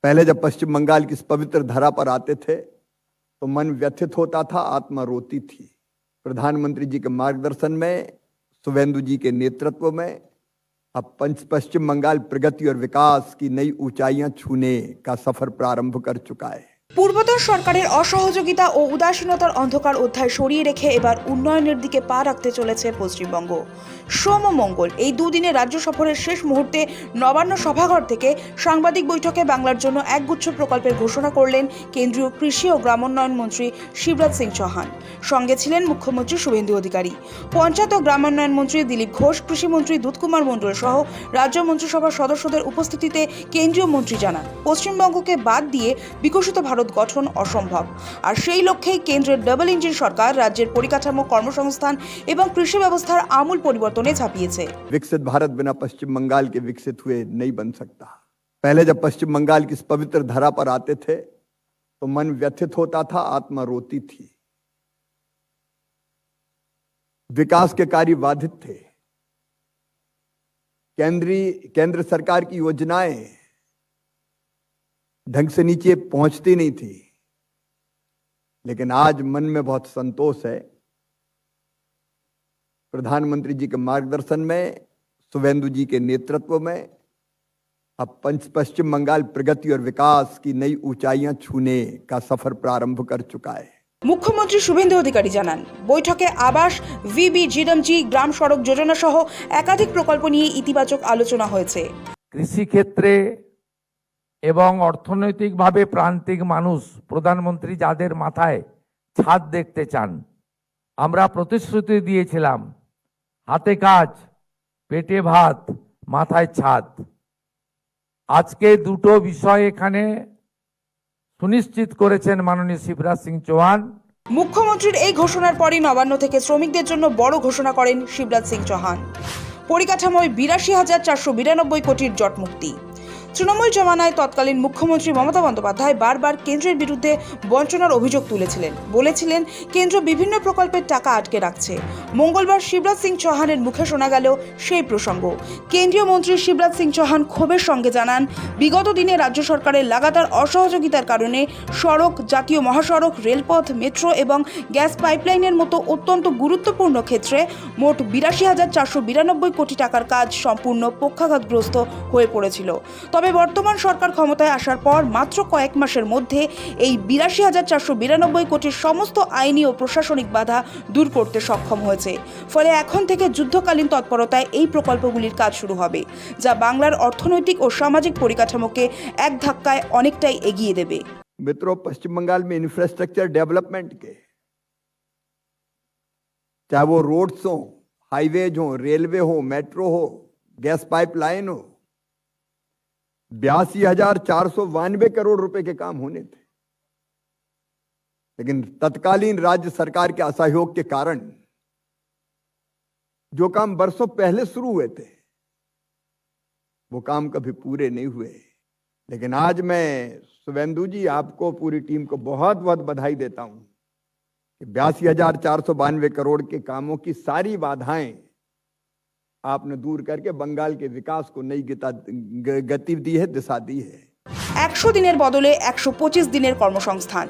पहले जब पश्चिम बंगाल की इस पवित्र धरा पर आते थे तो मन व्यथित होता था, आत्मा रोती थी। प्रधानमंत्री जी के मार्गदर्शन में, शुभेंदु जी के नेतृत्व में अब पश्चिम बंगाल प्रगति और विकास की नई ऊंचाइयां छूने का सफर प्रारंभ कर चुका है। পূর্বতন সরকারের অসহযোগিতা ও উদাসীনতার অন্ধকার অধ্যায় সরিয়ে রেখে এবার উন্নয়নের দিকে পা রাখতে চলেছে পশ্চিমবঙ্গ। সোম ও মঙ্গল এই দুদিনে রাজ্য সফরের শেষ মুহূর্তে নবান্ন সভাঘর থেকে সাংবাদিক বৈঠকে বাংলার জন্য একগুচ্ছ প্রকল্পের ঘোষণা করলেন কেন্দ্রীয় কৃষি ও গ্রামোন্নয়ন মন্ত্রী শিবরাজ সিং চৌহান। সঙ্গে ছিলেন মুখ্যমন্ত্রী শুভেন্দু অধিকারী, পঞ্চায়েত ও গ্রামোন্নয়ন মন্ত্রী দিলীপ ঘোষ, কৃষিমন্ত্রী দুধকুমার মণ্ডল সহ রাজ্য মন্ত্রিসভার সদস্যদের উপস্থিতিতে কেন্দ্রীয় মন্ত্রী জানান, পশ্চিমবঙ্গকে বাদ দিয়ে বিকশিত ভারত গঠন অসম্ভব। আর সেই লক্ষ্যেই কেন্দ্রের ডাবল ইঞ্জিন সরকার রাজ্যের পরিকাঠামো, কর্মসংস্থান এবং কৃষি ব্যবস্থার আমূল পরিবর্তনে ঝাঁপিয়েছে। विकसित भारत बिना पश्चिम बंगाल के विकसित हुए नहीं बन सकता। पहले जब पश्चिम बंगाल की इस पवित्र धरा पर आते थे तो मन व्यथित होता था, आत्मा रोती थी। विकास के कार्य बाधित थे। केंद्र सरकार की योजनाएं ढंग से नीचे पहुंचती नहीं थी। लेकिन आज मन में बहुत संतोष है। प्रधानमंत्री जी के मार्गदर्शन में, शुभेंदु जी के नेतृत्व में अब पश्चिम बंगाल प्रगति और विकास की नई ऊंचाइयां छूने का सफर प्रारंभ कर चुका है। মুখ্যমন্ত্রী শুভেন্দু অধিকারী জানান, বৈঠকে আবাস, VBGDMG, গ্রাম সড়ক যোজনা সহ একাধিক প্রকল্প নিয়ে ইতিবাচক আলোচনা হয়েছে। কৃষি ক্ষেত্রে এবং অর্থনৈতিকভাবে প্রান্তিক মানুষ, প্রধানমন্ত্রী যাদের মাথায় ছাদ দেখতে চান, আমরা প্রতিশ্রুতি দিয়েছিলাম হাতে কাজ, পেটে ভাত, মাথায় ছাদ। আজকে দুটো বিষয় এখানে সুনিশ্চিত করেছেন মাননীয় শিবরাজ সিং চৌহান। মুখ্যমন্ত্রীর এই ঘোষণার পরই নবান্ন থেকে শ্রমিকদের জন্য বড় ঘোষণা করেন শিবরাজ সিং চৌহান। পরিকাঠামোয় ৮২,৪৯২ কোটির জট মুক্তি। তৃণমূল জমানায় তৎকালীন মুখ্যমন্ত্রী মমতা বন্দ্যোপাধ্যায় বারবার কেন্দ্রের বিরুদ্ধে বঞ্চনার অভিযোগ তুলেছিলেন, বলেছিলেন কেন্দ্র বিভিন্ন প্রকল্পের টাকা আটকে রাখছে। মঙ্গলবার শিবরাজ সিং চৌহানের মুখে শোনা গেল সেই প্রসঙ্গ। কেন্দ্রীয় মন্ত্রী শিবরাজ সিং চৌহান ক্ষোভের সঙ্গে জানান, বিগত দিনে রাজ্য সরকারের লাগাতার অসহযোগিতার কারণে সড়ক, জাতীয় মহাসড়ক, রেলপথ, মেট্রো এবং গ্যাস পাইপলাইনের মতো অত্যন্ত গুরুত্বপূর্ণ ক্ষেত্রে মোট ৮২,৪৯২ কোটি টাকার কাজ সম্পূর্ণ পক্ষাঘাতগ্রস্ত হয়ে পড়েছিল। তবে বর্তমান সরকার ক্ষমতায় আসার পর মাত্র কয়েক মাসের মধ্যে এই ৮২,৪৯২ কোটির সমস্ত আইনি ও প্রশাসনিক বাধা দূর করতে সক্ষম হয়েছে। ফলে এখন থেকে যুদ্ধকালীন তৎপরতায় এই প্রকল্পগুলির কাজ শুরু হবে, যা বাংলার অর্থনৈতিক ও সামাজিক পরিকাঠামোকে এক ধাক্কায় অনেকটাই এগিয়ে দেবে। मित्रों, पश्चिम बंगाल में इंफ्रास्ट्रक्चर डेवलपमेंट के, चाहे वो रोड्स हो, हाईवेज हो, रेलवे हो, मेट्रो हो, गैस पाइपलाइन हो, 82,492 करोड़ रुपए के काम होने थे। लेकिन तत्कालीन राज्य सरकार के असहयोग के कारण जो काम बरसों पहले शुरू हुए थे वो काम कभी पूरे नहीं हुए। लेकिन आज मैं शुभेंदु जी, आपको, पूरी टीम को बहुत बहुत बधाई देता हूं कि 82,492 करोड़ के कामों की सारी बाधाएं आपने दूर करके बंगाल के विकास को नई गति दी है, दिशा दी है। ১০০ দিনের বদলে ১২৫ দিনের কর্মসংস্থান।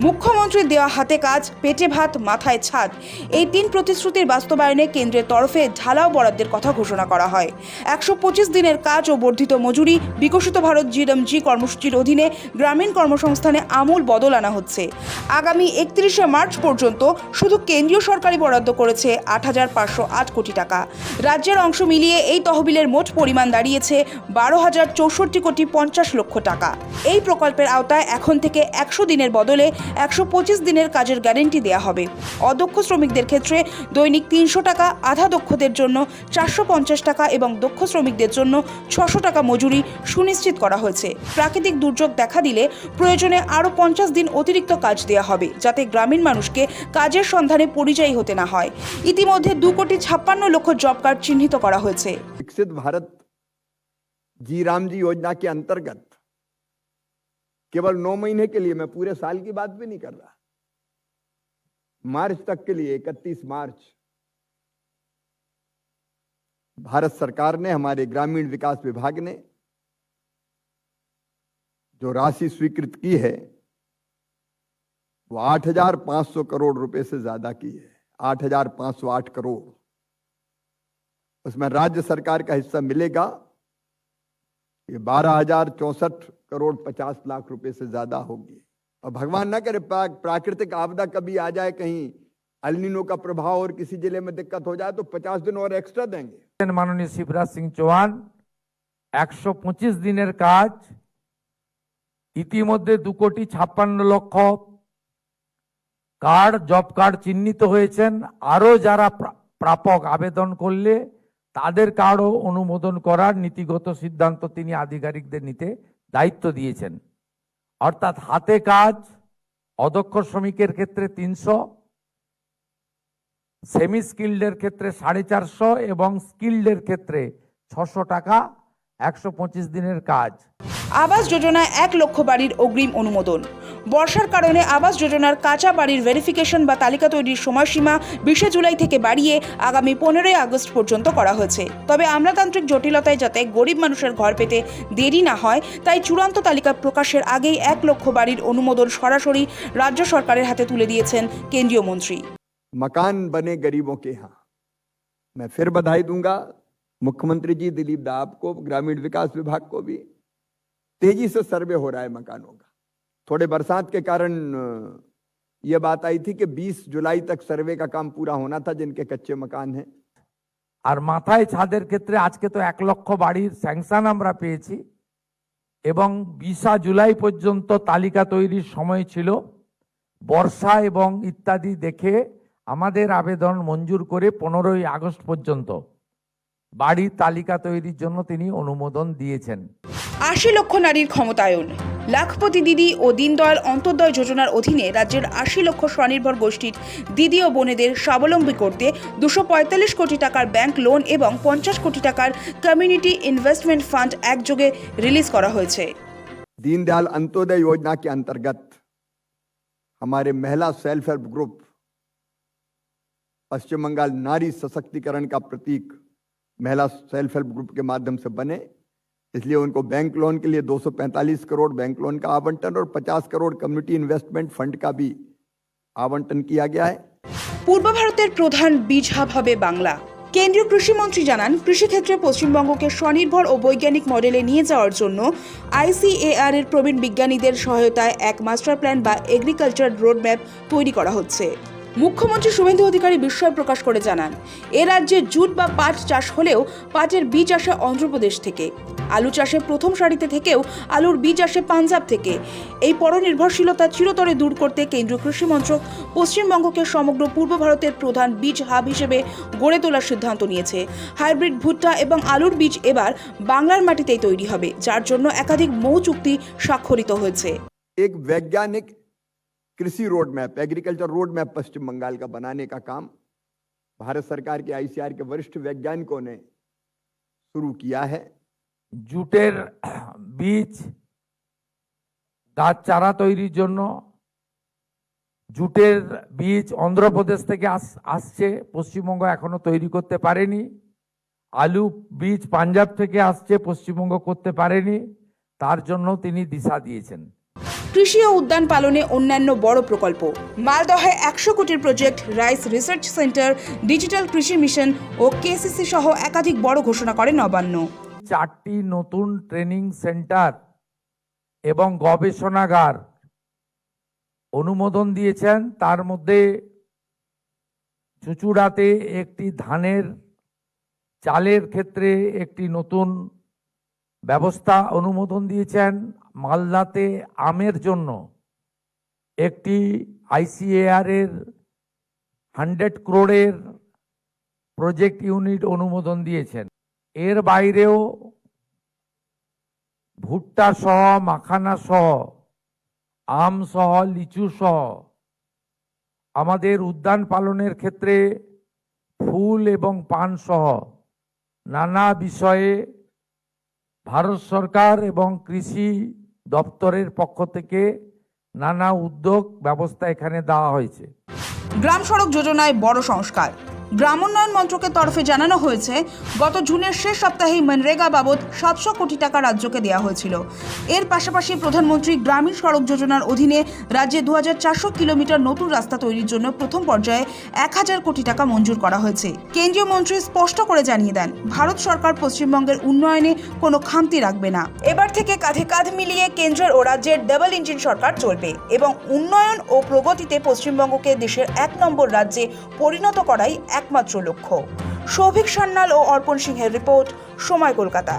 মুখ্যমন্ত্রীর দেওয়া হাতে কাজ, পেটে ভাত, মাথায় ছাদ, এই ৩ প্রতিশ্রুতির বাস্তবায়নে কেন্দ্রের তরফে ঢালাও বরাদ্দের কথা ঘোষণা করা হয়। ১২৫ দিনের কাজ ও বর্ধিত মজুরি, বিকশিত ভারত GDMG কর্মসূচির অধীনে গ্রামীণ কর্মসংস্থানে আমূল বদল আনা হচ্ছে। আগামী ৩১শে মার্চ পর্যন্ত শুধু কেন্দ্রীয় সরকারই বরাদ্দ করেছে ৮,৫০৮ কোটি টাকা। রাজ্যের অংশ মিলিয়ে এই তহবিলের মোট পরিমাণ দাঁড়িয়েছে ১২,০৬৪ কোটি ৫০ লক্ষ টাকা। এই প্রকল্পের আওতায় এখন থেকে ১০০ দিনের বদলে ১২৫ দিনের কাজের গ্যারান্টি দেওয়া হবে। অদক্ষ শ্রমিকদের ক্ষেত্রে দৈনিক ৩০০ টাকা, আধা দক্ষদের জন্য ৪৫০ টাকা এবং দক্ষ শ্রমিকদের জন্য ৬০০ টাকা মজুরি সুনিশ্চিত করা হয়েছে। প্রাকৃতিক দুর্যোগ দেখা দিলে প্রয়োজনে আরও ৫০ দিন অতিরিক্ত কাজ দেওয়া হবে, যাতে গ্রামীণ মানুষকে কাজের সন্ধানে পরিযায়ী হতে না হয়। ইতিমধ্যে ২,৫৬,০০,০০০ জব কার্ড চিহ্নিত করা হয়েছে। विकसित भारत जी राम जी योजना के अंतर्गत केवल 9 महीने के लिए, मैं पूरे साल की बात भी नहीं कर रहा, मार्च तक के लिए, 31 मार्च, भारत सरकार ने, हमारे ग्रामीण विकास विभाग ने जो राशि स्वीकृत की है वो 8,500 करोड़ रुपए से ज्यादा की है, 8,508 करोड़। उसमें राज्य सरकार का हिस्सा मिलेगा ये 12,064 करोड़ 50 लाख रुपए से ज्यादा होगी। और भगवान ना करे प्राकृतिक आपदा कभी आ जाए, कहीं अल्निनो का प्रभाव और किसी जिले में दिक्कत हो जाए तो 50 दिन और एक्स्ट्रा देंगे। माननीय शिवराज सिंह चौहान 125 দিনের কাজ ইতিমধ্যে 2,56,00,000 কার্ড, জব কার্ড চিহ্নিত হয়েছেন। আরো যারা প্রাপক আবেদন করলে তাদের কার্ডও অনুমোদন করার নীতিগত সিদ্ধান্ত তিনি আধিকারিকদের নিতে দায়িত্ব দিয়েছেন। অর্থাৎ হাতে কাজ অদক্ষ শ্রমিকের ক্ষেত্রে 300, সেমি স্কিল্ডের ক্ষেত্রে 450 এবং স্কিল্ডের ক্ষেত্রে 600 টাকা 125 দিনের কাজ। আবাস যোজনায় 1 লক্ষ বাড়ির অগ্রিম অনুমোদন। বর্ষার কারণে আবাস যোজনার কাঁচা বাড়ির ভেরিফিকেশন বা তালিকা তৈরির সময়সীমা 20 জুলাই থেকে বাড়িয়ে আগামী 15 আগস্ট পর্যন্ত করা হয়েছে। তবে আমলাতান্ত্রিক জটিলতায় যাতে গরিব মানুষের ঘর পেতে দেরি না হয় তাই চূড়ান্ত তালিকা প্রকাশের আগেই 1 লক্ষ বাড়ির অনুমোদন সরাসরি রাজ্য সরকারের হাতে তুলে দিয়েছেন কেন্দ্রীয় মন্ত্রী। मकान बने गरीबों के यहाँ। मैं फिर बधाई दूंगा मुख्यमंत्री जी दिलीप दा आपको, ग्रामीण विकास विभाग को भी। तेजी से सर्वे हो रहा है मकानों का। थोड़े बरसात के कारण ये बात आई थी कि 20 जुलाई तक सर्वे का काम पूरा होना था जिनके कच्चे मकान हैं। আর মাথায় ছাদের ক্ষেত্রে আজকে তো 1 লক্ষ বাড়ির স্যাংশন আমরা পেয়েছি এবং 20 জুলাই পর্যন্ত তালিকা তৈরির সময় ছিল। বর্ষা এবং ইত্যাদি দেখে আমাদের আবেদন মঞ্জুর করে 15 আগস্ট পর্যন্ত বাড়ির তালিকা তৈরির জন্য তিনি অনুমোদন দিয়েছেন। 80 লক্ষ নারীর ক্ষমতায়ন। লাখপতি দিদি ও দীনদয়াল অন্তোদয় যোজনার অধীনে রাজ্যের 80 লক্ষ স্বনির্ভর গোষ্ঠীর দিদি ও বোনেদের স্বাবলম্বী করতে 245 কোটি টাকার ব্যাংক লোন এবং 50 কোটি টাকার কমিউনিটি ইনভেস্টমেন্ট ফান্ড একযোগে রিলিজ করা হয়েছে। दीनदयाल अंत्योदय योजना के अंतर्गत हमारे महिला सेल्फ हेल्प ग्रुप पश्चिम बंगाल नारी सशक्तिकरण का प्रतीक महिला सेल्फ हेल्प ग्रुप के माध्यम से बने, इसलिए उनको बैंक लोन के लिए 245 करोड़ बैंक लोन का आवंटन और 50 करोड़ कम्युनिटी इन्वेस्टमेंट फंड का भी आवंटन किया गया है। পূর্ব ভারতের প্রধান বীজ হাব হবে বাংলা। কেন্দ্রীয় কৃষিমন্ত্রী জানান, কৃষিক্ষেত্রে পশ্চিমবঙ্গকে স্বনির্ভর ও বৈজ্ঞানিক মডেলে নিয়ে যাওয়ার জন্য ICAR এর প্রবীণ বিজ্ঞানীদের সহায়তায় এক মাস্টার প্ল্যান বা এগ্রিকালচার রোডম্যাপ তৈরি করা হচ্ছে। মুখ্যমন্ত্রী শুভেন্দু অধিকারী বিস্ময় প্রকাশ করে জানান, এ রাজ্যে জুট বা পাট চাষ হলেও পাটের বীজ আসে অন্ধ্রপ্রদেশ থেকে, আলু চাষে প্রথম সারিতে থেকেও আলুর বীজ আসে পাঞ্জাব থেকে। এই পরনির্ভরশীলতা চিরতরে দূর করতে কেন্দ্রীয় কৃষি মন্ত্রক পশ্চিমবঙ্গকে সমগ্র পূর্ব ভারতের প্রধান বীজ হাব হিসেবে গড়ে তোলার সিদ্ধান্ত নিয়েছে। হাইব্রিড ভুট্টা এবং আলুর বীজ এবার বাংলার মাটিতেই তৈরি হবে, যার জন্য একাধিক মৌ চুক্তি স্বাক্ষরিত হয়েছে। एक वैज्ञानिक कृषि road map, agriculture road map Paschim Bangal का बनाने का काम भारत सरकार के ICAR के वरिष्ठ वैज्ञानिकों ने शुरू किया है। জুটের বীজ, গাছ চারা তৈরির জন্য জুটের বীজ অন্ধ্রপ্রদেশ থেকে আসছে, পশ্চিমবঙ্গ এখনো তৈরি করতে পারেনি। আলু বীজ পাঞ্জাব থেকে আসছে, পশ্চিমবঙ্গ করতে পারেনি। তার জন্য তিনি দিশা দিয়েছেন। কৃষি ও উদ্যান পালনে অন্যান্য বড় প্রকল্প। মালদহে 100 কোটির project, rice research centre, digital কৃষি মিশন ও KCC সহ একাধিক বড় ঘোষণা করে নবান্ন। 4টি নতুন ট্রেনিং সেন্টার এবং গবেষণাগার অনুমোদন দিয়েছেন। তার মধ্যে চুচুড়াতে একটি ধানের চালের ক্ষেত্রে একটি নতুন ব্যবস্থা অনুমোদন দিয়েছেন। মালদাতে আমের জন্য একটি ICAR এর 100 করোড়ের প্রজেক্ট ইউনিট অনুমোদন দিয়েছেন। এর বাইরেও ভুট্টা সহ, মাখানা সহ, আম সহ, লিচু সহ আমাদের উদ্যান পালনের ক্ষেত্রে ফুল এবং পান সহ নানা বিষয়ে ভারত সরকার এবং কৃষি দপ্তরের পক্ষ থেকে নানা উদ্যোগ ব্যবস্থা এখানে দেওয়া হয়েছে। গ্রাম সড়ক যোজনায় বড় সংস্কার। গ্রামোন্নয়ন মন্ত্রকের তরফে জানানো হয়েছে, গত জুনের শেষ সপ্তাহেই মনরেগা বাবদ 700 কোটি টাকা রাজ্যকে দেওয়া হয়েছিল। এর পাশাপাশি প্রধানমন্ত্রী গ্রামীণ সড়ক যোজনার অধীনে রাজ্যে 2400 কিলোমিটার নতুন রাস্তা তৈরির জন্য প্রথম পর্যায়ে 1000 কোটি টাকা মঞ্জুর করা হয়েছে। কেন্দ্রীয় মন্ত্রী স্পষ্ট করে জানিয়ে দেন, ভারত সরকার পশ্চিমবঙ্গের উন্নয়নে কোনো খামতি রাখবে না। এবার থেকে কাঁধে কাঁধ মিলিয়ে কেন্দ্রের ও রাজ্যের ডাবল ইঞ্জিন সরকার চলবে এবং উন্নয়ন ও প্রগতিতে পশ্চিমবঙ্গকে দেশের 1 নম্বর রাজ্যে পরিণত করাই একমাত্র লক্ষ্য। সৌভিক সান্যাল ও অর্পণ সিংহের রিপোর্ট, সময় কলকাতা।